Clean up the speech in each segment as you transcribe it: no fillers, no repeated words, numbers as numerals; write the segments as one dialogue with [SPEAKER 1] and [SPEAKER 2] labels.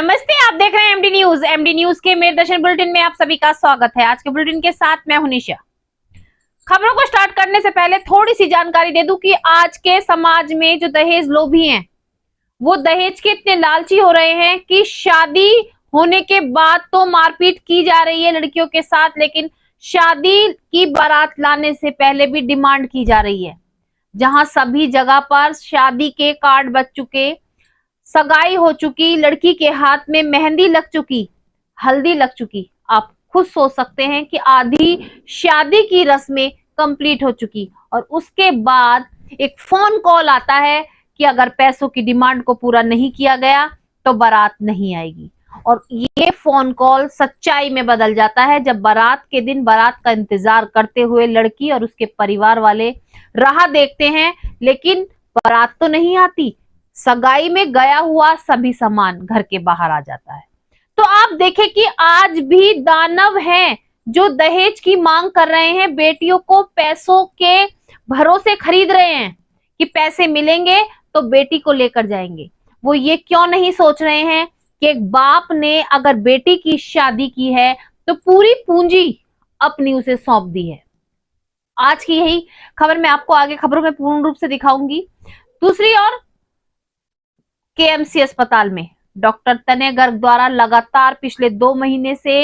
[SPEAKER 1] नमस्ते, आप देख रहे हैं एमडी न्यूज। एमडी न्यूज के मेरे दर्शन बुलेटिन में आप सभी का स्वागत है। आज के बुलेटिन के साथ मैं हूं निशा। खबरों को स्टार्ट करने से पहले थोड़ी सी जानकारी दे दूं कि आज के समाज में जो दहेज लोभी हैं, वो दहेज के इतने लालची हो रहे हैं कि शादी होने के बाद तो मारपीट की जा रही है लड़कियों के साथ, लेकिन शादी की बारात लाने से पहले भी डिमांड की जा रही है। जहां सभी जगह पर शादी के कार्ड बच चुके, सगाई हो चुकी, लड़की के हाथ में मेहंदी लग चुकी, हल्दी लग चुकी, आप खुद सोच सकते हैं कि आधी शादी की रस्में कंप्लीट हो चुकी, और उसके बाद एक फोन कॉल आता है कि अगर पैसों की डिमांड को पूरा नहीं किया गया तो बारात नहीं आएगी। और ये फोन कॉल सच्चाई में बदल जाता है जब बारात के दिन बारात का इंतजार करते हुए लड़की और उसके परिवार वाले राह देखते हैं, लेकिन बारात तो नहीं आती। सगाई में गया हुआ सभी सामान घर के बाहर आ जाता है। तो आप देखें कि आज भी दानव हैं जो दहेज की मांग कर रहे हैं, बेटियों को पैसों के भरोसे खरीद रहे हैं कि पैसे मिलेंगे तो बेटी को लेकर जाएंगे। वो ये क्यों नहीं सोच रहे हैं कि एक बाप ने अगर बेटी की शादी की है तो पूरी पूंजी अपनी उसे सौंप दी है। आज की यही खबर मैं आपको आगे खबरों में पूर्ण रूप से दिखाऊंगी। दूसरी ओर केएमसी अस्पताल में डॉक्टर तनय गर्ग द्वारा लगातार पिछले 2 महीने से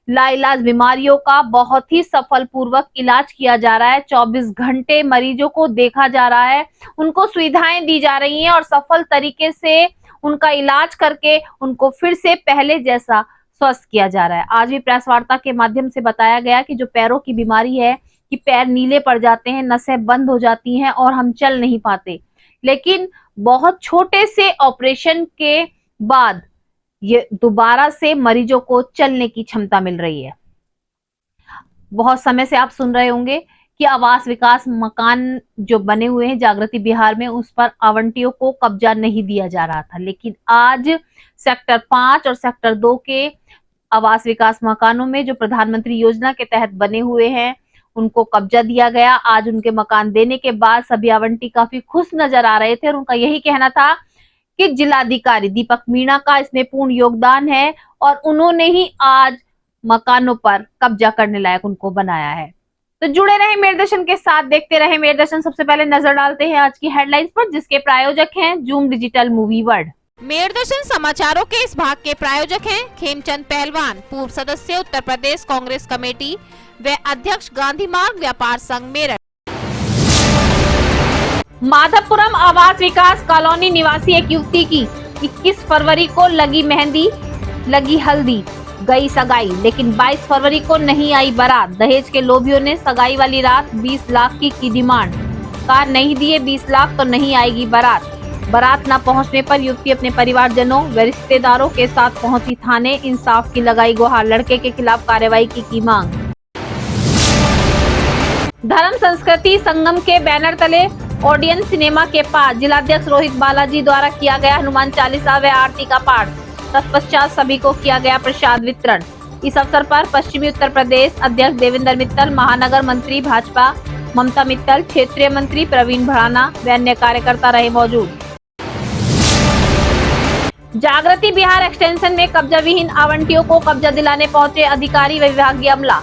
[SPEAKER 1] लाइलाज बीमारियों का बहुत ही सफल पूर्वक इलाज किया जा रहा है। 24 घंटे मरीजों को देखा जा रहा है, उनको सुविधाएं दी जा रही हैं और सफल तरीके से उनका इलाज करके उनको फिर से पहले जैसा स्वस्थ किया जा रहा है। आज भी प्रेस वार्ता के माध्यम से बताया गया कि जो पैरों की बीमारी है कि पैर नीले पड़ जाते हैं, नसें बंद हो जाती हैं और हम चल नहीं पाते, लेकिन बहुत छोटे से ऑपरेशन के बाद ये दोबारा से मरीजों को चलने की क्षमता मिल रही है। बहुत समय से आप सुन रहे होंगे कि आवास विकास मकान जो बने हुए हैं जागृति बिहार में, उस पर आवंटियों को कब्जा नहीं दिया जा रहा था, लेकिन आज सेक्टर 5 और सेक्टर 2 के आवास विकास मकानों में जो प्रधानमंत्री योजना के तहत बने हुए हैं उनको कब्जा दिया गया। आज उनके मकान देने के बाद सभी आवंटी काफी खुश नजर आ रहे थे और उनका यही कहना था कि जिलाधिकारी दीपक मीणा का इसमें पूर्ण योगदान है और उन्होंने ही आज मकानों पर कब्जा करने लायक उनको बनाया है। तो जुड़े रहे मेरे दर्शन के साथ, देखते रहे मेरे दर्शन। सबसे पहले नजर डालते हैं आज की हेडलाइंस पर, जिसके प्रायोजक हैं जूम डिजिटल मूवी वर्ल्ड।
[SPEAKER 2] मेर दर्शन समाचारों के इस भाग के प्रायोजक हैं खेमचंद पहलवान, पूर्व सदस्य उत्तर प्रदेश कांग्रेस कमेटी व अध्यक्ष गांधी मार्ग व्यापार संघ मेरठ।
[SPEAKER 1] माधवपुरम आवास विकास कॉलोनी निवासी एक युवती की 21 फरवरी को लगी मेहंदी, लगी हल्दी, गई सगाई, लेकिन 22 फरवरी को नहीं आई बारात। दहेज के लोभियों ने सगाई वाली रात 20 लाख की डिमांड, कार नहीं दिए 20 लाख तो नहीं आएगी बारात। बारात न पहुंचने पर युवती अपने परिवारजनों व रिश्तेदारों के साथ पहुंची थाने, इंसाफ की लगाई गुहार, लड़के के खिलाफ कार्रवाई की मांग। धर्म संस्कृति संगम के बैनर तले ऑडियंस सिनेमा के पास जिलाध्यक्ष रोहित बालाजी द्वारा किया गया हनुमान चालीसा व आरती का पाठ। तत्पश्चात सभी को किया गया प्रसाद वितरण। इस अवसर पर पश्चिमी उत्तर प्रदेश अध्यक्ष देवेंद्र मित्तल, महानगर मंत्री भाजपा ममता मित्तल, क्षेत्रीय मंत्री प्रवीण भड़ाना व अन्य कार्यकर्ता रहे मौजूद। जागृति बिहार एक्सटेंशन में कब्जा विहीन आवंटियों को कब्जा दिलाने पहुंचे अधिकारी व विभागीय अमला।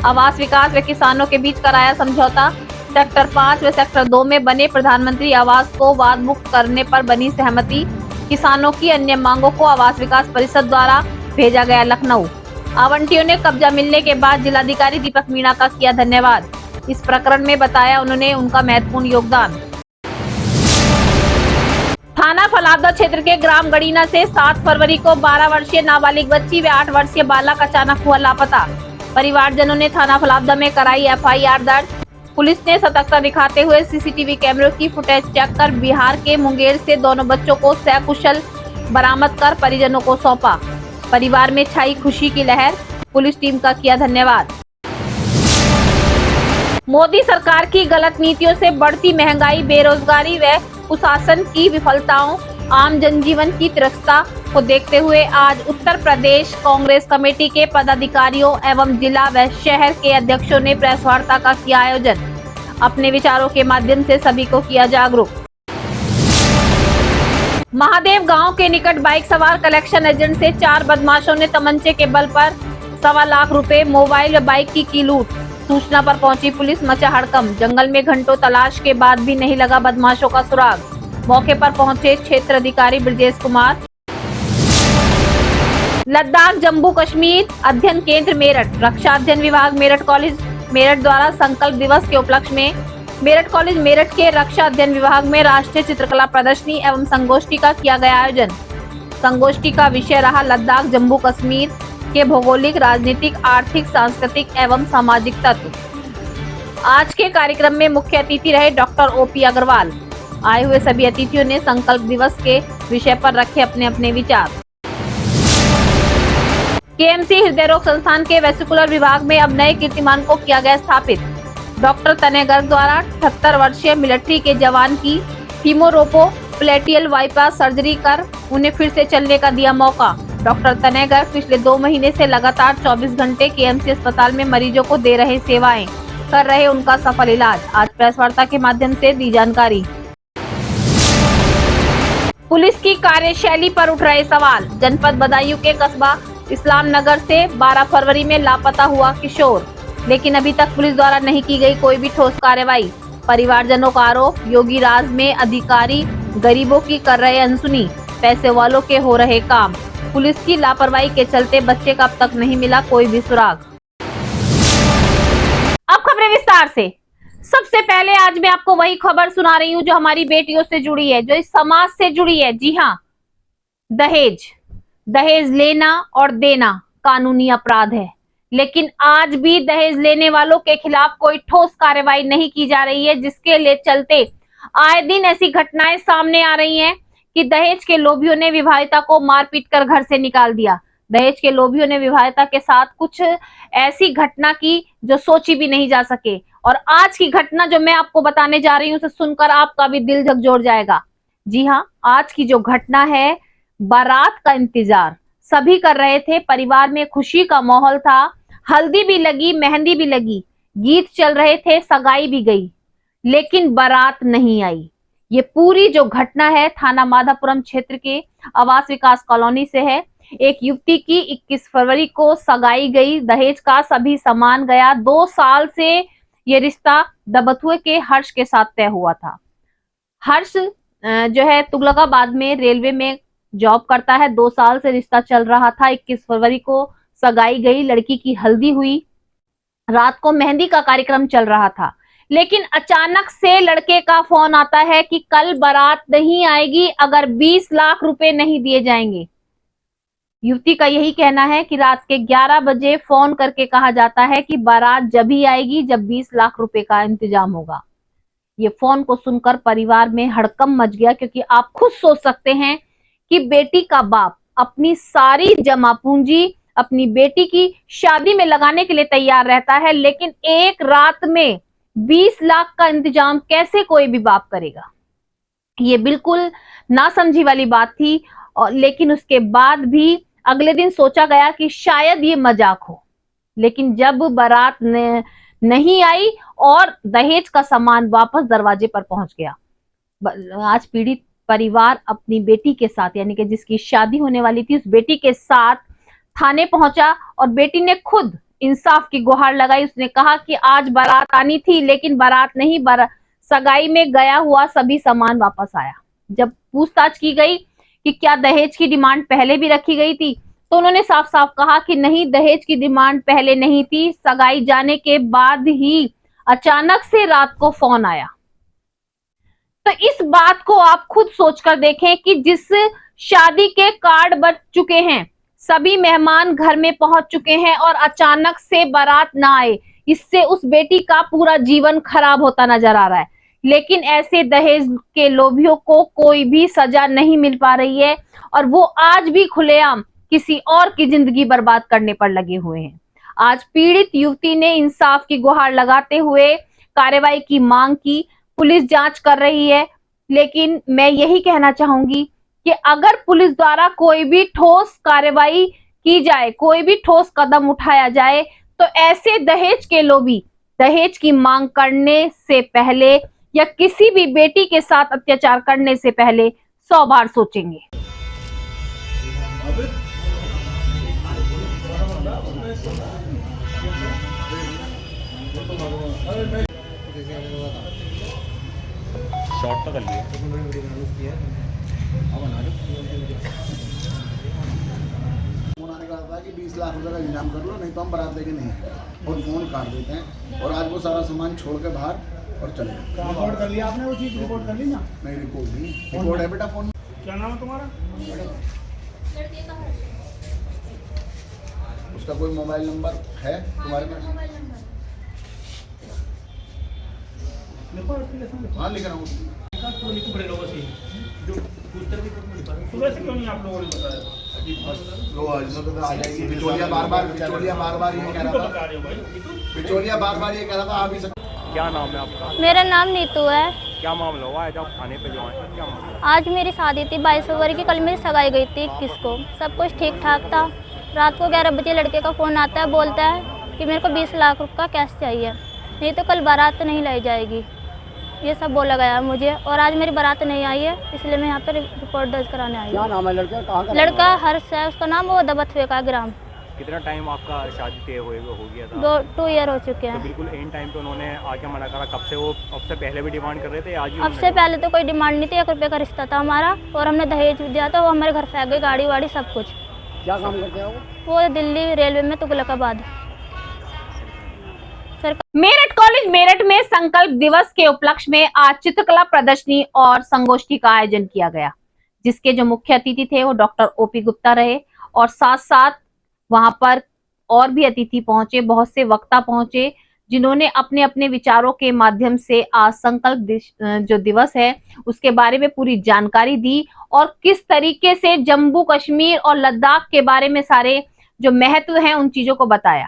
[SPEAKER 1] आवास विकास व किसानों के बीच कराया समझौता। सेक्टर 5 व सेक्टर 2 में बने प्रधानमंत्री आवास को वाद मुक्त करने पर बनी सहमति। किसानों की अन्य मांगों को आवास विकास परिषद द्वारा भेजा गया लखनऊ। आवंटियों ने कब्जा मिलने के बाद जिलाधिकारी दीपक मीणा का किया धन्यवाद। इस प्रकरण में बताया उन्होंने उनका महत्वपूर्ण योगदान। थाना फलावदा क्षेत्र के ग्राम गड़ीना से 7 फरवरी को 12 वर्षीय नाबालिग बच्ची व 8 वर्षीय बालक अचानक हुआ लापता। परिवारजनों ने थाना फलावदा में कराई एफआईआर दर्ज। पुलिस ने सतर्कता दिखाते हुए सीसीटीवी कैमरों की फुटेज चेक कर बिहार के मुंगेर से दोनों बच्चों को सकुशल बरामद कर परिजनों को सौंपा। परिवार में छाई खुशी की लहर, पुलिस टीम का किया धन्यवाद। मोदी सरकार की गलत नीतियों से बढ़ती महंगाई, बेरोजगारी व कुशासन की विफलताओं, आम जनजीवन की तिरस्ता को देखते हुए आज उत्तर प्रदेश कांग्रेस कमेटी के पदाधिकारियों एवं जिला व शहर के अध्यक्षों ने प्रेस वार्ता का किया आयोजन। अपने विचारों के माध्यम से सभी को किया जागरूक। महादेव गांव के निकट बाइक सवार कलेक्शन एजेंट से 4 बदमाशों ने तमंचे के बल पर 1.25 लाख रुपए, मोबाइल व बाइक की लूट। सूचना पर पहुंची पुलिस, मचा हड़कंप। जंगल में घंटों तलाश के बाद भी नहीं लगा बदमाशों का सुराग। मौके पर पहुंचे क्षेत्र अधिकारी ब्रजेश कुमार। लद्दाख जम्मू कश्मीर अध्ययन केंद्र मेरठ, रक्षा अध्ययन विभाग मेरठ कॉलेज मेरठ द्वारा संकल्प दिवस के उपलक्ष्य में मेरठ कॉलेज मेरठ के रक्षा अध्ययन विभाग में राष्ट्रीय चित्रकला प्रदर्शनी एवं संगोष्ठी का किया गया आयोजन। संगोष्ठी का विषय रहा लद्दाख जम्मू कश्मीर के भौगोलिक, राजनीतिक, आर्थिक, सांस्कृतिक एवं सामाजिक तत्व। आज के कार्यक्रम में मुख्य अतिथि रहे डॉक्टर ओपी अग्रवाल। आए हुए सभी अतिथियों ने संकल्प दिवस के विषय पर रखे अपने अपने विचार। केएमसी हृदय रोग संस्थान के वेस्कुलर विभाग में अब नए कीर्तिमान को किया गया स्थापित। डॉक्टर तनय गर्ग द्वारा 78 वर्षीय मिलिट्री के जवान की हीमोरोपोप्लेटियल बाईपास सर्जरी कर उन्हें फिर से चलने का दिया मौका। डॉक्टर तनय गर्ग पिछले 2 महीने से लगातार 24 घंटे केएमसी अस्पताल में मरीजों को दे रहे सेवाएं, कर रहे उनका सफल इलाज। आज प्रेस वार्ता के माध्यम से दी जानकारी। पुलिस की कार्यशैली पर उठ रहे सवाल। जनपद बदायूं के कस्बा इस्लाम नगर से 12 फरवरी में लापता हुआ किशोर, लेकिन अभी तक पुलिस द्वारा नहीं की गई कोई भी ठोस कार्रवाई। परिवारजनों का आरोप, योगी राज में अधिकारी गरीबों की कर रहे अनसुनी, पैसे वालों के हो रहे काम। पुलिस की लापरवाही के चलते बच्चे का अब तक नहीं मिला कोई भी सुराग। अब खबरें विस्तार से। सबसे पहले आज मैं आपको वही खबर सुना रही हूँ जो हमारी बेटियों से जुड़ी है, जो इस समाज से जुड़ी है। जी हाँ, दहेज लेना और देना कानूनी अपराध है, लेकिन आज भी दहेज लेने वालों के खिलाफ कोई ठोस कार्रवाई नहीं की जा रही है, जिसके लिए चलते आए दिन ऐसी घटनाएं सामने आ रही हैं कि दहेज के लोभियों ने विवाहिता को मारपीट कर घर से निकाल दिया। दहेज के लोभियों ने विवाहिता के साथ कुछ ऐसी घटना की जो सोची भी नहीं जा सके। और आज की घटना जो मैं आपको बताने जा रही हूँ, उसे सुनकर आपका भी दिल झकझोर जाएगा। जी हाँ, आज की जो घटना है, बारात का इंतजार सभी कर रहे थे। परिवार में खुशी का माहौल था, हल्दी भी लगी, मेहंदी भी लगी, गीत चल रहे थे, सगाई भी गई, लेकिन बारात नहीं आई। ये पूरी जो घटना है थाना माधापुरम क्षेत्र के आवास विकास कॉलोनी से है। एक युवती की 21 फरवरी को सगाई गई, दहेज का सभी सामान गया। 2 साल से ये रिश्ता दबथुए के हर्ष के साथ तय हुआ था। हर्ष जो है तुगलकाबाद में रेलवे में जॉब करता है। 2 साल से रिश्ता चल रहा था। 21 फरवरी को सगाई गई, लड़की की हल्दी हुई, रात को मेहंदी का कार्यक्रम चल रहा था, लेकिन अचानक से लड़के का फोन आता है कि कल बारात नहीं आएगी अगर 20 लाख रुपए नहीं दिए जाएंगे। युवती का यही कहना है कि रात के 11 बजे फोन करके कहा जाता है कि बारात जब ही आएगी जब 20 लाख रुपए का इंतजाम होगा। ये फोन को सुनकर परिवार में हड़कंप मच गया, क्योंकि आप खुद सोच सकते हैं कि बेटी का बाप अपनी सारी जमा पूंजी अपनी बेटी की शादी में लगाने के लिए तैयार रहता है, लेकिन एक रात में 20 लाख का इंतजाम कैसे कोई भी बाप करेगा। ये बिल्कुल नासमझी वाली बात थी। और लेकिन उसके बाद भी अगले दिन सोचा गया कि शायद ये मजाक हो, लेकिन जब बारात नहीं आई और दहेज का सामान वापस दरवाजे पर पहुंच गया, आज पीड़ित परिवार अपनी बेटी के साथ, यानी कि जिसकी शादी होने वाली थी, उस बेटी के साथ थाने पहुंचा और बेटी ने खुद इंसाफ की गुहार लगाई। उसने कहा कि आज बारात आनी थी, लेकिन बारात नहीं, सगाई में गया हुआ सभी सामान वापस आया। जब पूछताछ की गई कि क्या दहेज की डिमांड पहले भी रखी गई थी, तो उन्होंने साफ साफ कहा कि नहीं, दहेज की डिमांड पहले नहीं थी। सगाई जाने के बाद ही अचानक से रात को फोन आया। तो इस बात को आप खुद सोचकर देखें कि जिस शादी के कार्ड बच चुके हैं, सभी मेहमान घर में पहुंच चुके हैं और अचानक से बारात ना आए, इससे उस बेटी का पूरा जीवन खराब होता नजर आ रहा है। लेकिन ऐसे दहेज के लोभियों को कोई भी सजा नहीं मिल पा रही है और वो आज भी खुलेआम किसी और की जिंदगी बर्बाद करने पर लगे हुए हैं। आज पीड़ित युवती ने इंसाफ की गुहार लगाते हुए कार्रवाई की मांग की। पुलिस जांच कर रही है, लेकिन मैं यही कहना चाहूंगी कि अगर पुलिस द्वारा कोई भी ठोस कार्रवाई की जाए, कोई भी ठोस कदम उठाया जाए, तो ऐसे दहेज के लोभी दहेज की मांग करने से पहले या किसी भी बेटी के साथ अत्याचार करने से पहले 100 बार सोचेंगे।
[SPEAKER 3] शॉर्ट तो कर लिया।
[SPEAKER 4] फोन आने का था कि 20 लाख रुपए का इंतजाम कर लो, नहीं तो हम बारात लेके नहीं आए, और फोन काट देते हैं। और आज वो सारा सामान छोड़ के बाहर और चले गए।
[SPEAKER 5] रिकॉर्ड कर लिया आपने वो चीज़, रिकॉर्ड कर ली ना?
[SPEAKER 4] नहीं रिकॉर्ड नहीं, रिकॉर्ड है बेटा फोन।
[SPEAKER 5] क्या नाम है तुम्हारा?
[SPEAKER 4] उसका कोई मोबाइल नंबर है तुम्हारे पास?
[SPEAKER 5] लिखो एप्लीकेशन लिखो।
[SPEAKER 4] हाँ लिख रहा हूँ।
[SPEAKER 5] सुबह से क्यों नहीं आप लोगों ने बताया?
[SPEAKER 4] आ जाएगी। बिचौलिया बार बार ये कह रहा था, बिचौलिया बार बार ये कह रहा था आ भी सकते।
[SPEAKER 3] क्या नाम है आपका?
[SPEAKER 6] मेरा नाम नीतू है।
[SPEAKER 3] क्या मामला हुआ है जब थाने पे जो आए क्या मामला?
[SPEAKER 6] आज मेरी शादी थी 22 फरवरी की। कल मेरी सगाई गई थी 21 को। सब कुछ ठीक ठाक था। रात को 11 बजे लड़के का फ़ोन आता है, बोलता है कि मेरे को 20 लाख रुपये का कैश चाहिए, नहीं तो कल बारात नहीं लाई जाएगी। ये सब बोला गया है मुझे, और आज मेरी बारात नहीं आई है, इसलिए मैं यहाँ पर रिपोर्ट दर्ज कराने आई हूँ।
[SPEAKER 5] क्या नाम है लड़के? कहाँ का?
[SPEAKER 6] लड़का हर्ष है उसका नाम, वो दबथवे का ग्राम।
[SPEAKER 3] कितना टाइम आपका शादी तय हो गया था?
[SPEAKER 6] 2 ईयर हो चुके
[SPEAKER 3] तो
[SPEAKER 6] हैं।
[SPEAKER 3] बिल्कुल एंड टाइम पे उन्होंने आके मना करा। कब से वो अब से पहले भी डिमांड कर रहे थे? आज ही
[SPEAKER 6] अब से पहले तो कोई डिमांड नहीं थी, 1 रुपये का रिश्ता था हमारा, और हमने दहेज दिया था। वो हमारे घर फेंक गई, गाड़ी वाड़ी सब कुछ।
[SPEAKER 5] क्या काम करते हैं
[SPEAKER 6] वो दिल्ली रेलवे में तुगलकाबाद।
[SPEAKER 1] मेरठ कॉलेज मेरठ में संकल्प दिवस के उपलक्ष्य में आज चित्रकला प्रदर्शनी और संगोष्ठी का आयोजन किया गया, जिसके जो मुख्य अतिथि थे वो डॉक्टर ओपी गुप्ता रहे, और साथ साथ वहां पर और भी अतिथि पहुंचे, बहुत से वक्ता पहुंचे, जिन्होंने अपने अपने विचारों के माध्यम से आज संकल्प जो दिवस है उसके बारे में पूरी जानकारी दी, और किस तरीके से जम्मू कश्मीर और लद्दाख के बारे में सारे जो महत्व हैं उन चीजों को बताया।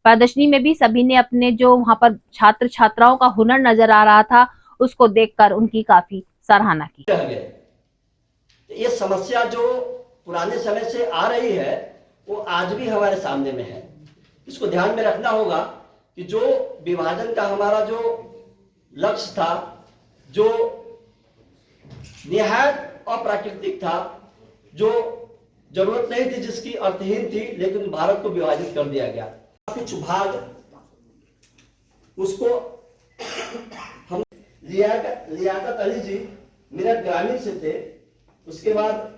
[SPEAKER 1] प्रदर्शनी में भी सभी ने अपने जो वहां पर छात्र छात्राओं का हुनर नजर आ रहा था उसको देखकर उनकी काफी सराहना की।
[SPEAKER 7] ये समस्या जो पुराने समय से आ रही है वो आज भी हमारे सामने में है। इसको ध्यान में रखना होगा कि जो विभाजन का हमारा जो लक्ष्य था, जो निहायत अप्राकृतिक था, जो जरूरत नहीं थी, जिसकी अर्थहीन थी, लेकिन भारत को विभाजित कर दिया गया। कुछ भाग उसको हम लियाकत अली जी मेरठ ग्रामीण से थे, उसके बाद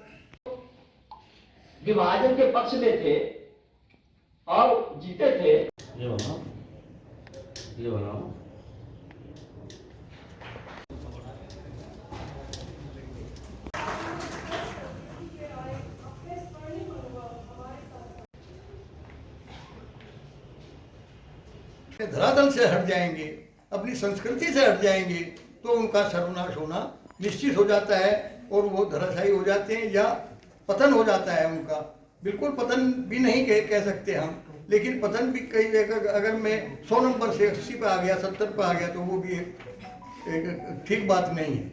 [SPEAKER 7] विभाजन के पक्ष में थे और जीते थे। ये बनाओ।
[SPEAKER 8] धरातल से हट जाएंगे, अपनी संस्कृति से हट जाएंगे, तो उनका सर्वनाश होना निश्चित हो जाता है, और वो धराशायी हो जाते हैं या पतन हो जाता है उनका। बिल्कुल पतन भी नहीं कह सकते हम, लेकिन पतन भी कई जगह अगर मैं 100 नंबर से 80 पे आ गया, 70 पे आ गया, तो वो भी एक ठीक बात नहीं है।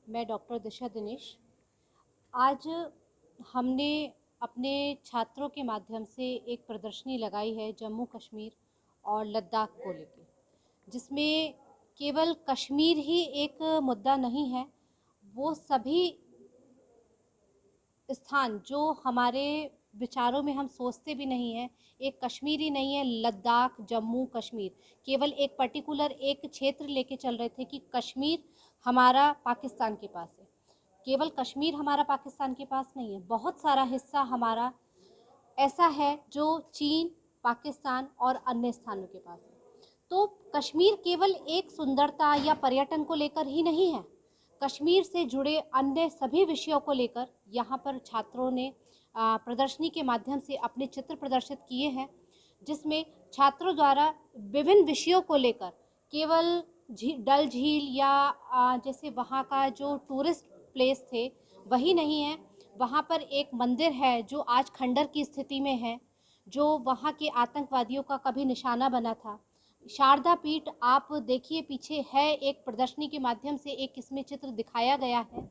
[SPEAKER 9] मैं डॉक्टर दिशा दिनेश। आज हमने अपने छात्रों के माध्यम से एक प्रदर्शनी लगाई है जम्मू कश्मीर और लद्दाख को लेकर, जिसमें केवल कश्मीर ही एक मुद्दा नहीं है, वो सभी स्थान जो हमारे विचारों में हम सोचते भी नहीं हैं, एक कश्मीर ही नहीं है, लद्दाख, जम्मू कश्मीर, केवल एक पर्टिकुलर एक क्षेत्र लेके चल रहे थे कि कश्मीर हमारा पाकिस्तान के पास है। केवल कश्मीर हमारा पाकिस्तान के पास नहीं है, बहुत सारा हिस्सा हमारा ऐसा है जो चीन, पाकिस्तान और अन्य स्थानों के पास है। तो कश्मीर केवल एक सुंदरता या पर्यटन को लेकर ही नहीं है, कश्मीर से जुड़े अन्य सभी विषयों को लेकर यहाँ पर छात्रों ने प्रदर्शनी के माध्यम से अपने चित्र प्रदर्शित किए हैं, जिसमें छात्रों द्वारा विभिन्न विषयों को लेकर केवल डल झील या जैसे वहाँ का जो टूरिस्ट प्लेस थे वही नहीं है, वहाँ पर एक मंदिर है जो आज खंडर की स्थिति में है, जो वहाँ के आतंकवादियों का कभी निशाना बना था। शारदा पीठ आप देखिए पीछे है, एक प्रदर्शनी के माध्यम से एक इसमें चित्र दिखाया गया है।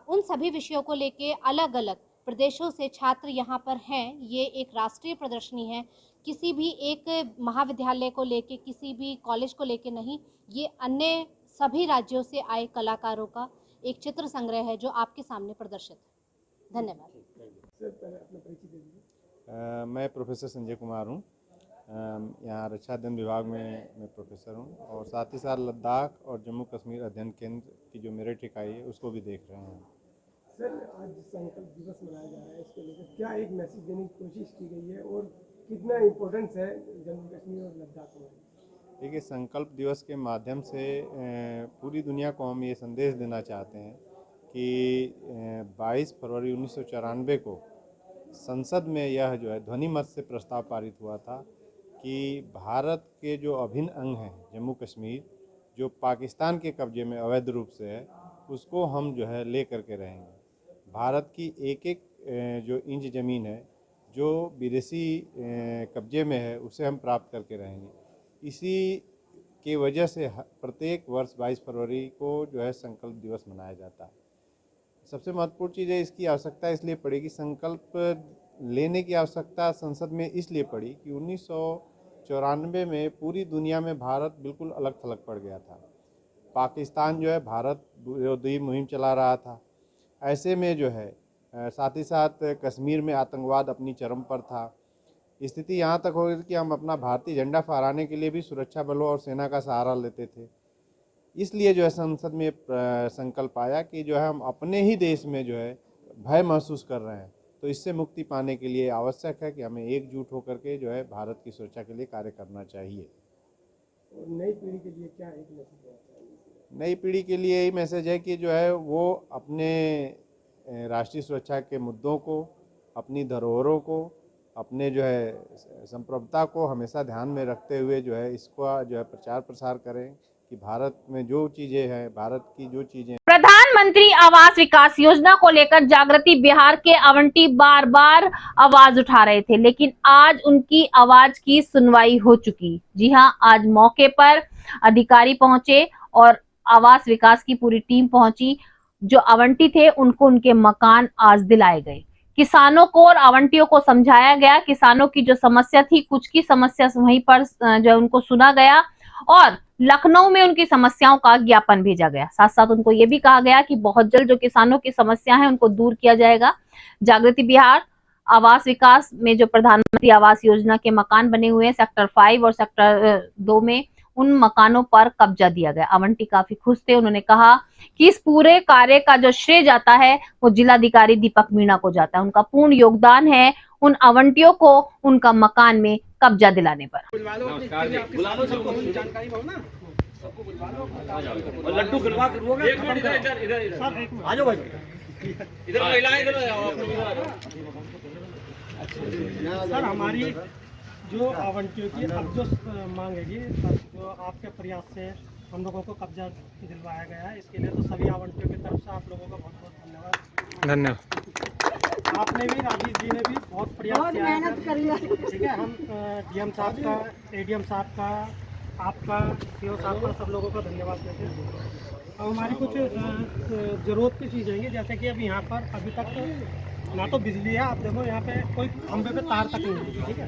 [SPEAKER 9] उन सभी विषयों को लेके अलग अलग प्रदेशों से छात्र यहाँ पर हैं। ये एक राष्ट्रीय प्रदर्शनी है, किसी भी एक महाविद्यालय को लेके, किसी भी कॉलेज को लेके नहीं, ये अन्य सभी राज्यों से आए कलाकारों का एक चित्र संग्रह है जो आपके सामने प्रदर्शित है। धन्यवाद।
[SPEAKER 10] मैं प्रोफेसर संजय कुमार हूँ। यहाँ रक्षा अध्ययन विभाग में मैं प्रोफेसर हूँ और साथ ही साथ लद्दाख और जम्मू कश्मीर अध्ययन केंद्र की जो मेरिट इकाई है उसको भी देख रहे हैं।
[SPEAKER 5] सर, आज संकल्प दिवस मनाया जा रहा है, इसको लेकर क्या एक मैसेज देने की कोशिश की गई है और कितना इम्पोर्टेंस है जम्मू कश्मीर और लद्दाख में?
[SPEAKER 10] देखिए, संकल्प दिवस के माध्यम से पूरी दुनिया को हम ये संदेश देना चाहते हैं कि 22 फरवरी 1994 को संसद में यह जो है ध्वनि मत से प्रस्ताव पारित हुआ था कि भारत के जो अभिन्न अंग हैं जम्मू कश्मीर, जो पाकिस्तान के कब्जे में अवैध रूप से है, उसको हम जो है ले करके रहेंगे। भारत की एक एक जो इंच ज़मीन है जो विदेशी कब्जे में है उसे हम प्राप्त करके रहेंगे। इसी की वजह से प्रत्येक वर्ष 22 फरवरी को जो है संकल्प दिवस मनाया जाता है। सबसे महत्वपूर्ण चीज़ है, इसकी आवश्यकता इसलिए पड़ी कि संकल्प लेने की आवश्यकता संसद में इसलिए पड़ी कि 1994 में पूरी दुनिया में भारत बिल्कुल अलग थलग पड़ गया था। पाकिस्तान जो है भारत विरोधी मुहिम चला रहा था। ऐसे में जो है साथ ही साथ कश्मीर में आतंकवाद अपनी चरम पर था। स्थिति यहाँ तक हो गई कि हम अपना भारतीय झंडा फहराने के लिए भी सुरक्षा बलों और सेना का सहारा लेते थे। इसलिए जो है संसद में संकल्प आया कि जो है हम अपने ही देश में जो है भय महसूस कर रहे हैं, तो इससे मुक्ति पाने के लिए आवश्यक है कि हमें एकजुट होकर के जो है भारत की सुरक्षा के लिए कार्य करना चाहिए।
[SPEAKER 5] और नई पीढ़ी के लिए क्या एक मैसेज है?
[SPEAKER 10] नई पीढ़ी के लिए यही मैसेज है कि जो है वो अपने राष्ट्रीय सुरक्षा के मुद्दों को, अपनी धरोहरों को, अपने जो है संप्रभुता को हमेशा ध्यान में रखते हुए जो है इसका जो है प्रचार प्रसार करें कि भारत में जो चीज़ें हैं, भारत की जो चीज़ें।
[SPEAKER 1] प्रधानमंत्री आवास विकास योजना को लेकर जागृति बिहार के आवंटी बार बार आवाज उठा रहे थे, लेकिन आज उनकी आवाज की सुनवाई हो चुकी। जी हां, आज मौके पर अधिकारी पहुंचे और आवास विकास की पूरी टीम पहुंची। जो आवंटी थे उनको उनके मकान आज दिलाए गए। किसानों को और आवंटियों को समझाया गया। किसानों की जो समस्या थी, कुछ की समस्या वहीं पर जो उनको सुना गया और लखनऊ में उनकी समस्याओं का ज्ञापन भेजा गया। साथ साथ उनको ये भी कहा गया कि बहुत जल्द जो किसानों की समस्या है उनको दूर किया जाएगा। जागृति बिहार आवास विकास में जो प्रधानमंत्री आवास योजना के मकान बने हुए हैं सेक्टर 5 और सेक्टर 2 में, उन मकानों पर कब्जा दिया गया। आवंटी काफी खुश थे। उन्होंने कहा कि इस पूरे कार्य का जो श्रेय जाता है वो जिलाधिकारी दीपक मीणा को जाता है। उनका पूर्ण योगदान है उन आवंटियों को उनका मकान में कब्जा दिलाने पर।
[SPEAKER 7] लड्डू
[SPEAKER 5] सर, हमारी जो आवंटियों की अब जो मांग है जी, जो आपके प्रयास से हम लोगों को कब्जा दिलवाया गया है, इसके लिए तो सभी आवंटियों की तरफ से आप लोगों का बहुत बहुत धन्यवाद। आपने भी, राजीव जी ने भी बहुत प्रयास किया, मेहनत कर लिया। ठीक है, हम डीएम साहब का, एडीएम साहब का, आपका, सीओ साहब का, सब लोगों का धन्यवाद देते हैं। अब हमारी कुछ ज़रूरत की चीज़ें हैं, जैसे कि अब यहाँ पर अभी तक ना तो बिजली है, आप देखो यहाँ पे कोई खंभे पे तार तक नहीं है। ठीक है,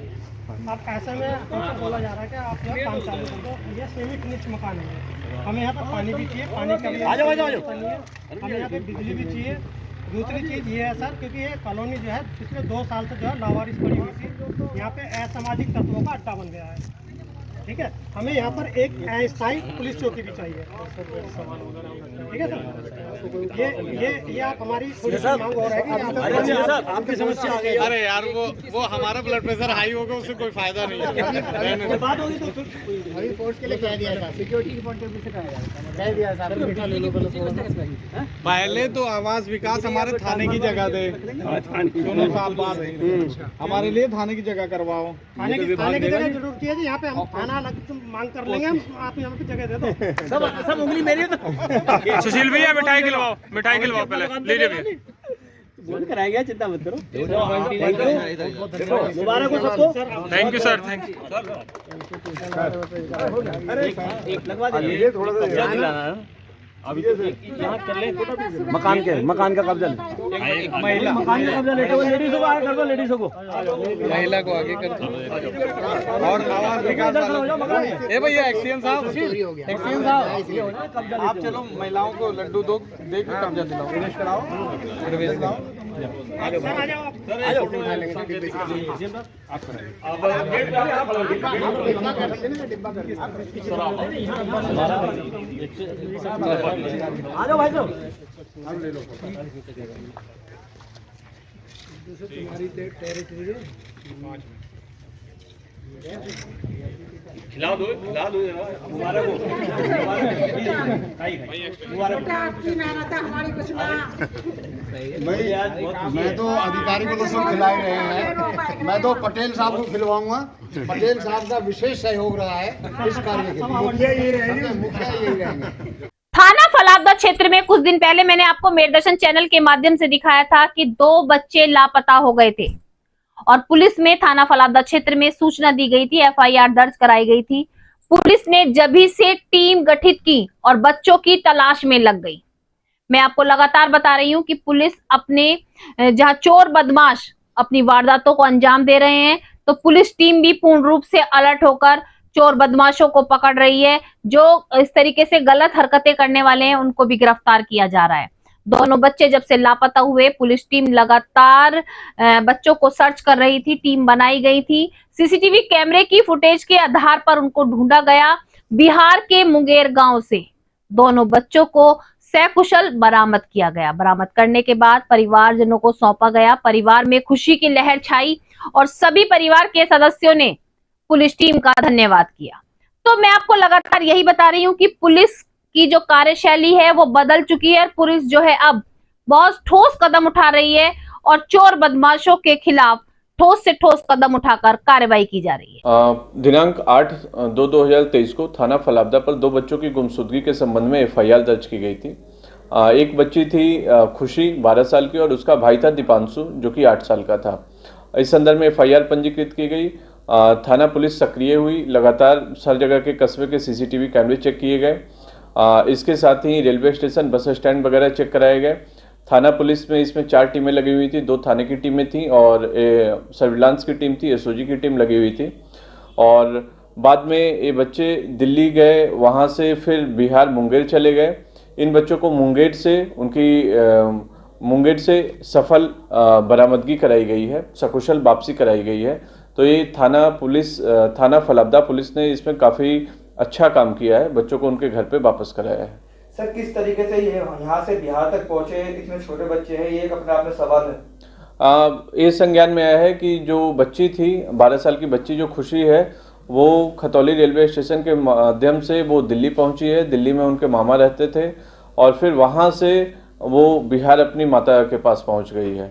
[SPEAKER 5] अब ऐसे में हमसे बोला जा रहा है कि आप यहाँ काम चालू कर दो। ये सेमी फिनिश मकान है, हमें यहाँ पर पानी भी चाहिए, पानी का भी नहीं है, हमें यहाँ पे बिजली भी चाहिए। दूसरी चीज़ ये है सर, क्योंकि ये कॉलोनी जो है पिछले 2 साल से जो है लावारिस पड़ी हुई थी, यहाँ पे असामाजिक तत्वों का अड्डा बन गया है। ठीक है, हमें यहाँ पर एक अस्थायी पुलिस चौकी भी चाहिए। ठीक है सर, ये आप हमारी थोड़ी सी मांग हो रही है। आपकी समस्या आ गई।
[SPEAKER 11] अरे यार, वो हमारा ब्लड प्रेशर हाई होगा, उससे कोई फायदा नहीं है।
[SPEAKER 5] बात होगी तो अभी फोर्स के लिए कह दिया था, सिक्योरिटी के पॉइंट ऑफ व्यू से कह दिया सर।
[SPEAKER 11] पहले तो आवास विकास हमारे थाने की जगह दे, दोनों साल बाद हमारे लिए थाने की जगह करवाओ।
[SPEAKER 5] थाने की जगह जरूरत है जी, यहाँ पे हम थाना अलग मांग कर लेंगे, आप यहाँ पे जगह दे दो। सब उंगली मेरी है तो।
[SPEAKER 11] सुशील भैया मिठाई खिलवाओ पहले, लीजिए भैया।
[SPEAKER 7] कराएंगे, चिंता मत करो।
[SPEAKER 5] मुबारक हो सबको।
[SPEAKER 11] Thank you sir, thank you.
[SPEAKER 7] लगवा दीजिए, थोड़ा सा अभी यहाँ कर ले, मकान का कब्जा
[SPEAKER 11] महिला महिला को आगे कर दो। और आवास विकास ए भैया एक्सीएम साहब आप चलो महिलाओं को लड्डू दो दे के कब्जा दिलाओ, प्रवेश कराओ, प्रवेश कराओ।
[SPEAKER 5] तुम्हारी टेरिटरी है।
[SPEAKER 3] खिला दो हमारा को
[SPEAKER 4] मैं तो अधिकारी को तो सब खिला ही रहे हैं, मैं तो पटेल साहब को खिलवाऊंगा। पटेल साहब का विशेष सहयोग रहा है इस कार्य के लिए। मुखिया यही रहेंगे।
[SPEAKER 1] थाना फलावदा क्षेत्र में कुछ दिन पहले मैंने आपको मेरदर्शन चैनल के माध्यम से दिखाया था कि 2 बच्चे लापता हो गए थे और पुलिस में थाना फलावदा क्षेत्र में सूचना दी गई थी, एफआईआर दर्ज कराई गई थी। पुलिस ने जभी से टीम गठित की और बच्चों की तलाश में लग गई। मैं आपको लगातार बता रही हूं कि पुलिस अपने जहां चोर बदमाश अपनी वारदातों को अंजाम दे रहे हैं, तो पुलिस टीम भी पूर्ण रूप से अलर्ट होकर चोर बदमाशों को पकड़ रही है। जो इस तरीके से गलत हरकतें करने वाले हैं उनको भी गिरफ्तार किया जा रहा है। दोनों बच्चे जब से लापता हुए, पुलिस टीम लगातार बच्चों को सर्च कर रही थी, टीम बनाई गई थी। सीसीटीवी कैमरे की फुटेज के आधार पर उनको ढूंढा गया। बिहार के मुंगेर गांव से दोनों बच्चों को सकुशल बरामद किया गया। बरामद करने के बाद परिवारजनों को सौंपा गया। परिवार में खुशी की लहर छाई और सभी परिवार के सदस्यों ने पुलिस टीम का धन्यवाद किया। तो मैं आपको लगातार यही बता रही हूँ कि पुलिस की जो कार्यशैली है वो बदल चुकी है। पुलिस जो है अब बहुत ठोस कदम उठा रही है और चोर बदमाशों के खिलाफ ठोस से ठोस कदम उठाकर कार्रवाई की जा रही है।
[SPEAKER 12] दिनांक 8/2/2023 को थाना फलावदा पर 2 बच्चों की गुमशुदगी के संबंध में एफआईआर दर्ज की गई थी। एक बच्ची थी खुशी 12 साल की और उसका भाई था दीपांशु जो कि 8 साल का था। इस संदर्भ में एफआईआर पंजीकृत की गई। थाना पुलिस सक्रिय हुई। लगातार हर जगह के कस्बे के सीसीटीवी कैमरे चेक किए गए। इसके साथ ही रेलवे स्टेशन, बस स्टैंड वगैरह चेक कराए गए। थाना पुलिस में इसमें 4 टीमें लगी हुई थी। 2 थाने की टीमें थी और सर्विलांस की टीम थी, एसओजी की टीम लगी हुई थी। और बाद में ये बच्चे दिल्ली गए, वहाँ से फिर बिहार मुंगेर चले गए। इन बच्चों को मुंगेर से सफल बरामदगी कराई गई है, सकुशल वापसी कराई गई है। तो ये थाना फलावदा पुलिस ने इसमें काफ़ी अच्छा काम किया है, बच्चों को उनके घर पे वापस कराया है।
[SPEAKER 13] सर किस तरीके से ये यहाँ से बिहार तक पहुँचे, इतने छोटे बच्चे हैं, ये एक अपने आप में सवाल है।
[SPEAKER 12] ये संज्ञान में आया है कि जो बच्ची थी 12 साल की बच्ची जो खुशी है वो खतौली रेलवे स्टेशन के माध्यम से वो दिल्ली पहुंची है। दिल्ली में उनके मामा रहते थे और फिर वहां से वो बिहार अपनी माता के पास पहुंच गई है।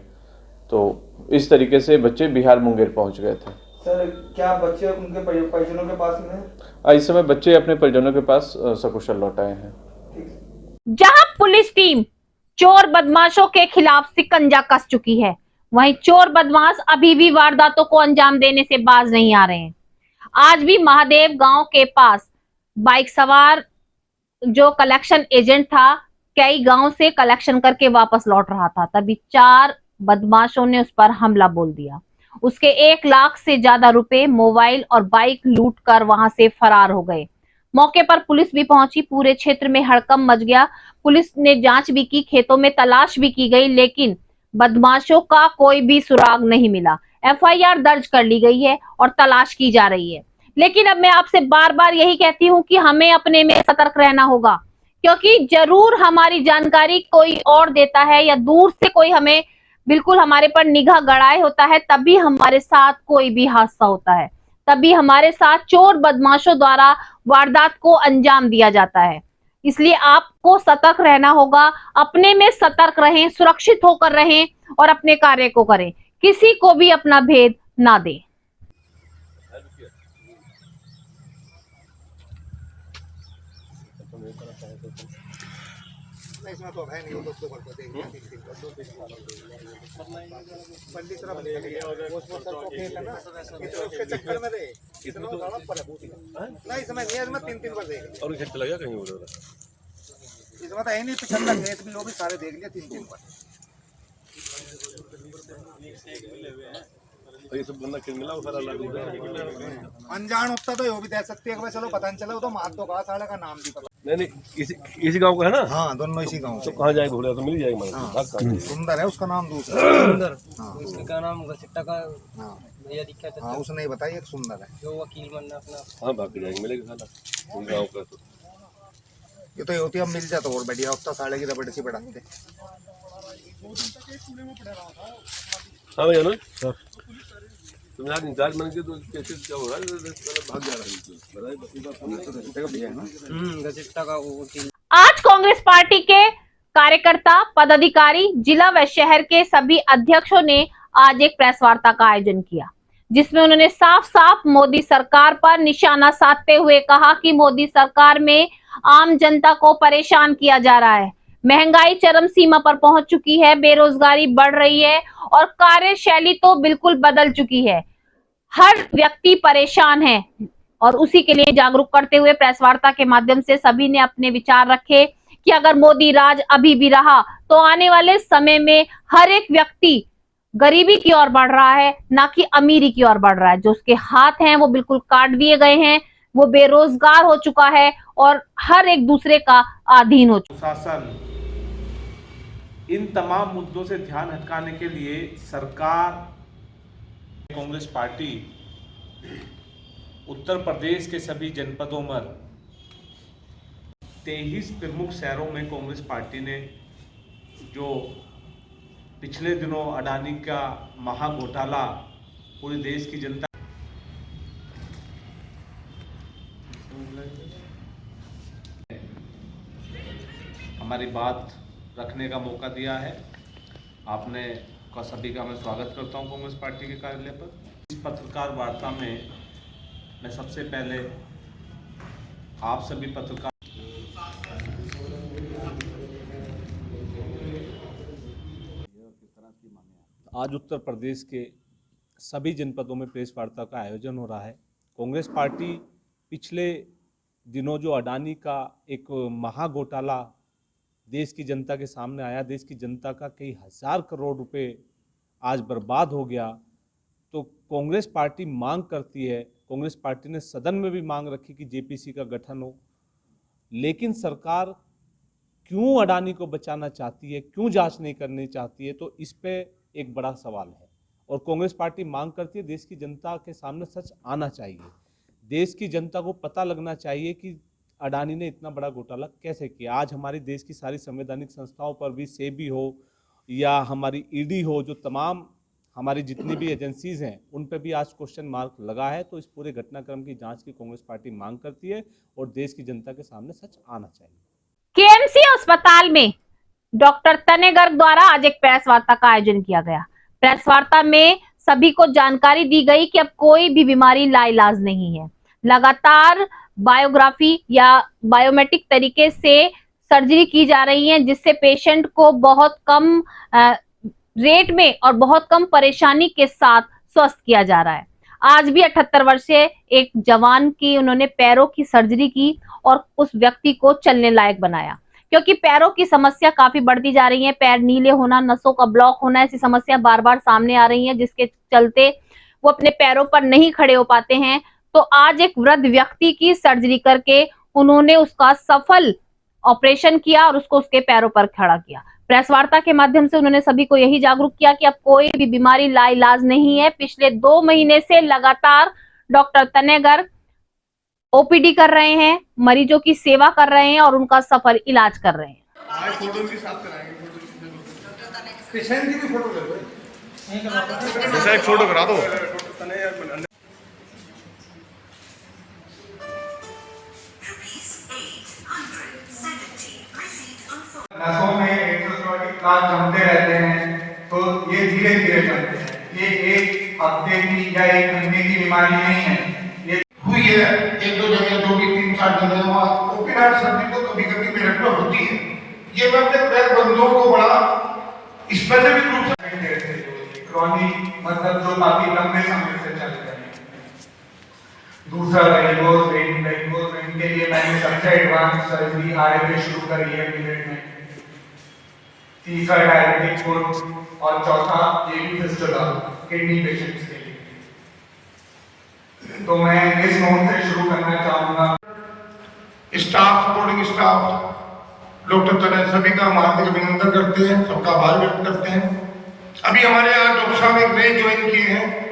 [SPEAKER 12] तो इस तरीके से बच्चे बिहार मुंगेर पहुंच गए थे।
[SPEAKER 13] सर क्या बच्चे उनके परिजनों के पास में?
[SPEAKER 12] इस समय बच्चे अपने परिजनों के पास सकुशल लौट आए हैं।
[SPEAKER 1] जहां पुलिस टीम चोर बदमाशों के खिलाफ शिकंजा कस चुकी है, वहीं चोर बदमाश अभी भी वारदातों को अंजाम देने से बाज नहीं आ रहे हैं। आज भी महादेव गांव के पास बाइक सवार जो कलेक्शन एजेंट था, कई गांव से कलेक्शन करके वापस लौट रहा था, तभी 4 बदमाशों ने उस पर हमला बोल दिया। उसके 1 लाख से ज्यादा रुपए, मोबाइल और बाइक लूट कर वहां से फरार हो गए। मौके पर पुलिस भी पहुंची। पूरे क्षेत्र में हड़कंप मच गया। पुलिस ने जांच भी की, खेतों में तलाश भी की गई, लेकिन बदमाशों का कोई भी सुराग नहीं मिला। एफआईआर दर्ज कर ली गई है और तलाश की जा रही है। लेकिन अब मैं आपसे बार बार यही कहती हूं कि हमें अपने में सतर्क रहना होगा, क्योंकि जरूर हमारी जानकारी कोई और देता है या दूर से कोई हमें बिल्कुल हमारे पर निगाह गड़ाए होता है, तभी हमारे साथ कोई भी हादसा होता है, तभी हमारे साथ चोर बदमाशों द्वारा वारदात को अंजाम दिया जाता है। इसलिए आपको सतर्क रहना होगा, अपने में सतर्क रहें, सुरक्षित होकर रहें और अपने कार्य को करें, किसी को भी अपना भेद ना दें।
[SPEAKER 8] इसमें तो है नहीं, दोस्तों को देंगे पंडित तरफ वो सर को खेल है ना, उसके चक्कर में रहे इतना सारा पर नहीं इसमें खेत में 3 बार देख और खेत लगा कहीं बोल रहा इसमें तो है नहीं, पिछला खेत भी वो भी सारे देख लिया 3 बार।
[SPEAKER 11] अनजान होता तो यो भी दे सकती है, चलो पता नहीं चला, वो तो मार तो कहा साले का नाम भी पता
[SPEAKER 3] नहीं इसी गांव का है ना।
[SPEAKER 11] हाँ दोनों इसी गांव
[SPEAKER 3] तो कहाँ जाएगा ढूंढेगा तो मिल जाएगा।
[SPEAKER 11] सुंदर है उसका नाम, दूसरा
[SPEAKER 5] सुंदर, उसका नाम गसिट्टा का भैया दिखा था।
[SPEAKER 11] हाँ उसने बताई एक सुंदर है,
[SPEAKER 5] जो वकील बनना अपना।
[SPEAKER 3] हाँ भाग जाएगा, मिलेगा साला गाँव का। तो
[SPEAKER 11] ये तो होती अब मिल जाता और बढ़िया होता, साले की रबड़ सी बढ़ाते।
[SPEAKER 3] हाँ भैया ना सर, तुम यार इंचार्ज बन के तो कैसे क्या होगा, भाग जा रहा है।
[SPEAKER 1] आज कांग्रेस पार्टी के कार्यकर्ता, पदाधिकारी, जिला व शहर के सभी अध्यक्षों ने आज एक प्रेस वार्ता का आयोजन किया, जिसमें उन्होंने साफ साफ मोदी सरकार पर निशाना साधते हुए कहा कि मोदी सरकार में आम जनता को परेशान किया जा रहा है। महंगाई चरम सीमा पर पहुंच चुकी है, बेरोजगारी बढ़ रही है और कार्यशैली तो बिल्कुल बदल चुकी है। हर व्यक्ति परेशान है और उसी के लिए जागरूक करते हुए प्रेस वार्ता के माध्यम से सभी ने अपने विचार रखे कि अगर मोदी राज अभी भी रहा तो आने वाले समय में हर एक व्यक्ति गरीबी की ओर बढ़ रहा है, ना कि अमीरी की ओर बढ़ रहा है। जो उसके हाथ हैं वो बिल्कुल काट दिए गए हैं, वो बेरोजगार हो चुका है और हर एक दूसरे का अधीन हो चुका है।
[SPEAKER 14] शासन इन तमाम मुद्दों से ध्यान हटकाने के लिए सरकार, कांग्रेस पार्टी उत्तर प्रदेश के सभी जनपदों में 23 प्रमुख शहरों में कांग्रेस पार्टी ने जो पिछले दिनों अडानी का महाघोटाला पूरे देश की जनता हमारी बात रखने का मौका दिया है, आपने का सभी का मैं स्वागत करता हूं कांग्रेस पार्टी के कार्यालय पर। इस पत्रकार वार्ता में मैं सबसे पहले आप सभी पत्रकार
[SPEAKER 15] आज उत्तर प्रदेश के सभी जनपदों में प्रेस वार्ता का आयोजन हो रहा है। कांग्रेस पार्टी पिछले दिनों जो अडानी का एक महाघोटाला देश की जनता के सामने आया, देश की जनता का कई हजार करोड़ रुपए आज बर्बाद हो गया, तो कांग्रेस पार्टी मांग करती है, कांग्रेस पार्टी ने सदन में भी मांग रखी कि जेपीसी का गठन हो, लेकिन सरकार क्यों अडानी को बचाना चाहती है, क्यों जांच नहीं करनी चाहती है, तो इस पे एक बड़ा सवाल है। और कांग्रेस पार्टी मांग करती है देश की जनता के सामने सच आना चाहिए, देश की जनता को पता लगना चाहिए कि अडानी ने इतना बड़ा घोटाला कैसे किया। आज हमारी देश की सारी संवैधानिक संस्थाओं पर भी, सेबी हो या हमारी ईडी हो, जो तमाम हमारी जितनी भी एजेंसीज हैं उन पर भी आज क्वेश्चन मार्क लगा है। तो इस पूरे घटनाक्रम की जांच की कांग्रेस पार्टी मांग करती है और देश की जनता के सामने सच आना चाहिए।
[SPEAKER 1] केएमसी अस्पताल में डॉक्टर तने गर्ग द्वारा आज एक प्रेस वार्ता का आयोजन किया गया। प्रेस वार्ता में सभी को जानकारी दी गई कि अब कोई भी बीमारी लाइलाज नहीं है। लगातार बायोग्राफी या बायोमेट्रिक तरीके से सर्जरी की जा रही है, जिससे पेशेंट को बहुत कम रेट में और बहुत कम परेशानी के साथ स्वस्थ किया जा रहा है। आज भी 78 वर्षीय एक जवान की उन्होंने पैरों की सर्जरी की और उस व्यक्ति को चलने लायक बनाया, क्योंकि पैरों की समस्या काफी बढ़ती जा रही है। पैर नीले होना, नसों का ब्लॉक होना, ऐसी समस्या बार बार सामने आ रही है, जिसके चलते वो अपने पैरों पर नहीं खड़े हो पाते हैं। तो आज एक वृद्ध व्यक्ति की सर्जरी करके उन्होंने उसका सफल ऑपरेशन किया और उसको उसके पैरों पर खड़ा किया। प्रेस वार्ता के माध्यम से उन्होंने सभी को यही जागरूक किया कि अब कोई भी बीमारी लाइलाज नहीं है। पिछले 2 महीने से लगातार डॉक्टर तने गर्ग ओपीडी कर रहे हैं, मरीजों की सेवा कर रहे हैं और उनका सफल इलाज कर रहे हैं।
[SPEAKER 3] फोटो करा दो।
[SPEAKER 11] नसों में एक्सोस्मोटिक क्लास जमते रहते हैं, तो ये धीरे धीरे बनते हैं। ये एक हफ्ते की या एक महीने की बीमारी नहीं है, ये हुई है 1-2 जगह, जो भी 3-4 जगह वहाँ ओपीडी सर्जरी को कभी कभी मेरठ में होती है। ये मैं अपने प्रेस बंधुओं को बड़ा स्पेसिफिक रूप से क्रॉनिक मतलब जो काफी लंबे समय से चल रहे हैं। दूसरा वेरिकोज वेन के लिए मैंने सबसे एडवांस सर्जरी आरएफए शुरू करी है पीरियड में। तीसरा डायबिटिक फुट और चौथा एवी फिस्टुला किडनी पेशेंट्स के लिए। तो मैं इस नोट से शुरू करना चाहूंगा। स्टाफ, सपोर्टिंग स्टाफ, डॉक्टर तने सभी का हम हार्दिक अभिनंदन करते हैं, सबका आभार व्यक्त करते हैं। अभी हमारे यहाँ डॉक्टर साहब एक नए ज्वाइन किए हैं।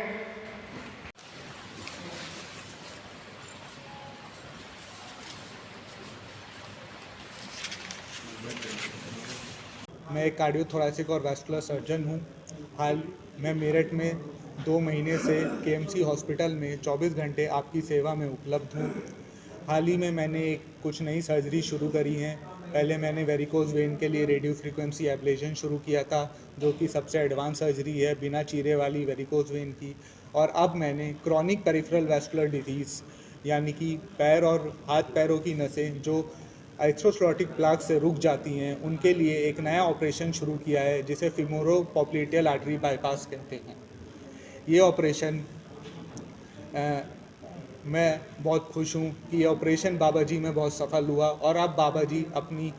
[SPEAKER 5] मैं एक कार्डियोथोरेसिक और वैस्कुलर सर्जन हूँ। हाल मैं मेरठ में 2 महीने से केएमसी हॉस्पिटल में 24 घंटे आपकी सेवा में उपलब्ध हूँ। हाल ही में मैंने कुछ नई सर्जरी शुरू करी हैं। पहले मैंने वेरिकोज वेन के लिए रेडियो फ्रीक्वेंसी एब्लेशन शुरू किया था, जो कि सबसे एडवांस सर्जरी है बिना चीरे वाली वेरिकोज वेन की। और अब मैंने क्रॉनिक पेरिफेरल वैस्कुलर डिजीज़ यानी कि पैर और हाथ पैरों की नसें जो एथ्रोस्क्लेरोटिक प्लाक से रुक जाती हैं, उनके लिए एक नया ऑपरेशन शुरू किया है जिसे फेमोरोपोप्लिटेल आर्टरी बाईपास कहते हैं। ये ऑपरेशन मैं बहुत खुश हूँ कि ये ऑपरेशन बाबा जी में बहुत सफल हुआ और अब बाबा जी अपनी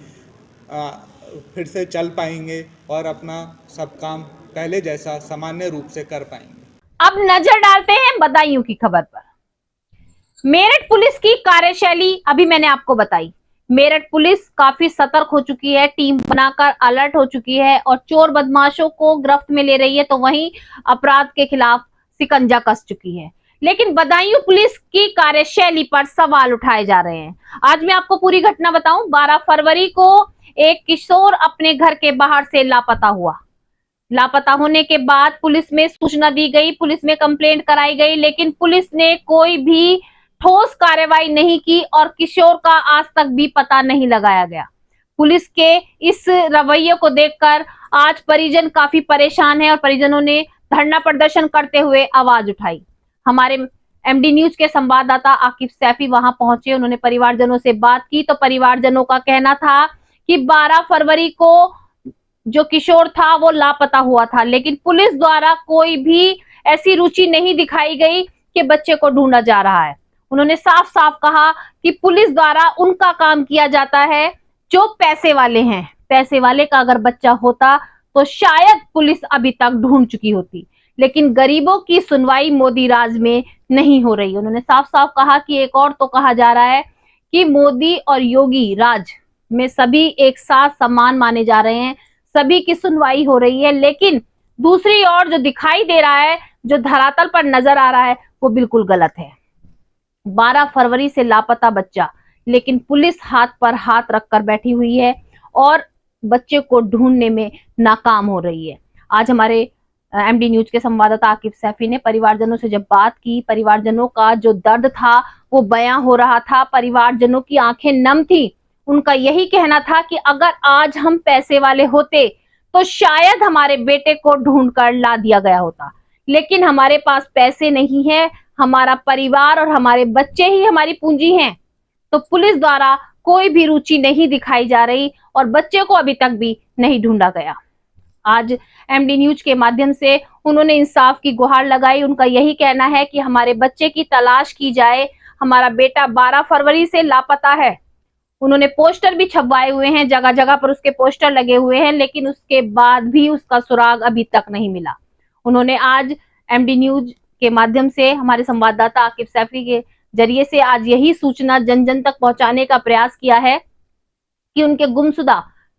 [SPEAKER 5] फिर से चल पाएंगे और अपना सब काम पहले जैसा सामान्य रूप से कर पाएंगे।
[SPEAKER 1] अब नजर डालते हैं बदायूं की खबर पर। मेरठ पुलिस की कार्यशैली अभी मैंने आपको बताई। मेरठ पुलिस काफी सतर्क हो चुकी है, टीम बनाकर अलर्ट हो चुकी है और चोर बदमाशों को गिरफ्त में ले रही है, तो वहीं अपराध के खिलाफ शिकंजा कस चुकी है। लेकिन बदायूं पुलिस की कार्यशैली पर सवाल उठाए जा रहे हैं। आज मैं आपको पूरी घटना बताऊं। 12 फरवरी को एक किशोर अपने घर के बाहर से लापता हुआ। लापता होने के बाद पुलिस में सूचना दी गई, पुलिस में कंप्लेंट कराई गई, लेकिन पुलिस ने कोई भी ठोस कार्रवाई नहीं की और किशोर का आज तक भी पता नहीं लगाया गया। पुलिस के इस रवैये को देखकर आज परिजन काफी परेशान है और परिजनों ने धरना प्रदर्शन करते हुए आवाज उठाई। हमारे एमडी न्यूज के संवाददाता आकिब सैफी वहां पहुंचे, उन्होंने परिवारजनों से बात की तो परिवारजनों का कहना था कि 12 फरवरी को जो किशोर था वो लापता हुआ था, लेकिन पुलिस द्वारा कोई भी ऐसी रुचि नहीं दिखाई गई कि बच्चे को ढूंढा जा रहा है। उन्होंने साफ साफ कहा कि पुलिस द्वारा उनका काम किया जाता है जो पैसे वाले हैं। पैसे वाले का अगर बच्चा होता तो शायद पुलिस अभी तक ढूंढ चुकी होती, लेकिन गरीबों की सुनवाई मोदी राज में नहीं हो रही। उन्होंने साफ साफ कहा कि एक और तो कहा जा रहा है कि मोदी और योगी राज में सभी एक साथ समान माने जा रहे हैं, सभी की सुनवाई हो रही है, लेकिन दूसरी ओर जो दिखाई दे रहा है, जो धरातल पर नजर आ रहा है, वो बिल्कुल गलत है। 12 फरवरी से लापता बच्चा, लेकिन पुलिस हाथ पर हाथ रखकर बैठी हुई है और बच्चे को ढूंढने में नाकाम हो रही है। आज हमारे एमडी न्यूज के संवाददाता आकिब सैफी ने परिवारजनों से जब बात की, परिवारजनों का जो दर्द था वो बयां हो रहा था, परिवारजनों की आंखें नम थी। उनका यही कहना था कि अगर आज हम पैसे वाले होते तो शायद हमारे बेटे को ढूंढकर ला दिया गया होता, लेकिन हमारे पास पैसे नहीं है, हमारा परिवार और हमारे बच्चे ही हमारी पूंजी हैं, तो पुलिस द्वारा कोई भी रुचि नहीं दिखाई जा रही और बच्चे को अभी तक भी नहीं ढूंढा गया। आज एमडी न्यूज के माध्यम से उन्होंने इंसाफ की गुहार लगाई। उनका यही कहना है कि हमारे बच्चे की तलाश की जाए, हमारा बेटा 12 फरवरी से लापता है। उन्होंने पोस्टर भी छपवाए हुए हैं, जगह जगह पर उसके पोस्टर लगे हुए हैं, लेकिन उसके बाद भी उसका सुराग अभी तक नहीं मिला। उन्होंने आज एमडी न्यूज के माध्यम से हमारे संवाददाता आकिब सैफी के जरिए से आज यही सूचना जन जन तक पहुंचाने का प्रयास किया है कि उनके गुमशुदा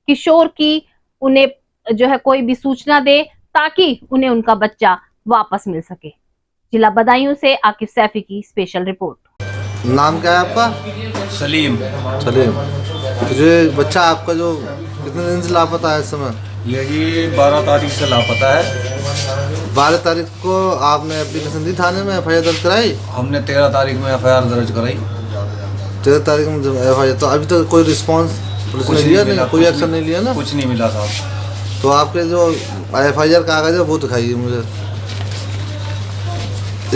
[SPEAKER 1] किशोर की उन्हें जो है कोई भी सूचना दे ताकि उन्हें उनका बच्चा वापस मिल सके। जिला बदायूं से आकिब सैफी की स्पेशल रिपोर्ट।
[SPEAKER 16] नाम क्या है आपका? सलीम। सलीम, तो जो बच्चा आपका जो कितने दिन से लापता है इस समय?
[SPEAKER 17] ये जी 12 तारीख से लापता है।
[SPEAKER 16] 12 तारीख को आपने एप्लीकेशन दी थाने में, एफआईआर दर्ज कराई?
[SPEAKER 17] हमने 13 तारीख में एफआईआर दर्ज कराई।
[SPEAKER 16] 13 तारीख में एफआईआर, तो अभी तक कोई रिस्पांस पुलिस ने लिया नहीं, कोई एक्शन नहीं लिया ना?
[SPEAKER 17] कुछ नहीं मिला साहब।
[SPEAKER 16] तो आपके जो एफआईआर कागज है वो दिखाइए मुझे।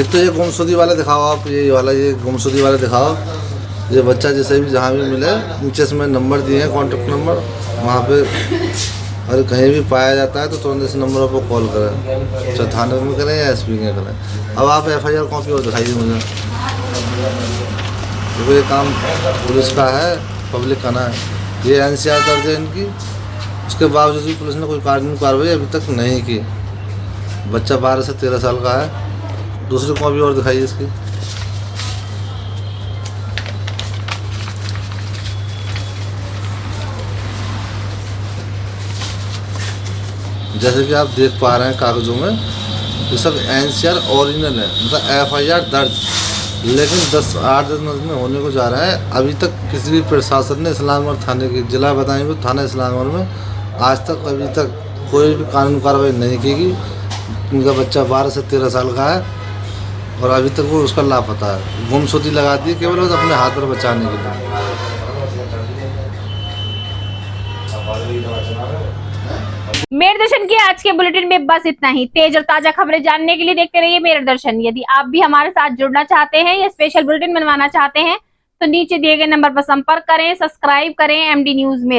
[SPEAKER 16] एक तो ये गुमशुदगी वाले दिखाओ आप, ये वाला ये गुमशुदगी वाले दिखाओ। ये बच्चा जिसे भी जहाँ भी मिले, नीचे से मैं नंबर दिए हैं, कॉन्टेक्ट नंबर, वहाँ पे अगर कहीं भी पाया जाता है तो तुरंत इस नंबरों पर कॉल करें, चाहे थाने में करें या एसपी में करें। अब आप एफआईआर कॉपी और दिखाइए मुझे, क्योंकि ये काम पुलिस का है, पब्लिक का ना है। ये एनसीआर दर्ज है इनकी, उसके बावजूद भी पुलिस ने कोई कानूनी कार्रवाई अभी तक नहीं की। बच्चा 12 से 13 साल का है। दूसरी कॉपी और दिखाइए इसकी। जैसे कि आप देख पा रहे हैं कागजों में, ये सब NCR ओरिजिनल है, मतलब FIR दर्ज, लेकिन 8-10 महीने होने को जा रहा है। अभी तक किसी भी प्रशासन ने इस्लामगढ़ थाने की, जिला बताएंगे थाना इस्लामगढ़ में आज तक अभी तक कोई भी कानूनी कार्रवाई नहीं की गई। उनका बच्चा 12 से 13 साल का है और अभी तक वो उसका लापता है। गुमशुदगी लगा दी केवल बस अपने हाथ पर बचाने के लिए।
[SPEAKER 1] मेरे दर्शन के आज के बुलेटिन में बस इतना ही। तेज और ताजा खबरें जानने के लिए देखते रहिए मेरे दर्शन। यदि आप भी हमारे साथ जुड़ना चाहते हैं या स्पेशल बुलेटिन बनवाना चाहते हैं तो नीचे दिए गए नंबर पर संपर्क करें, सब्सक्राइब करें MD न्यूज में।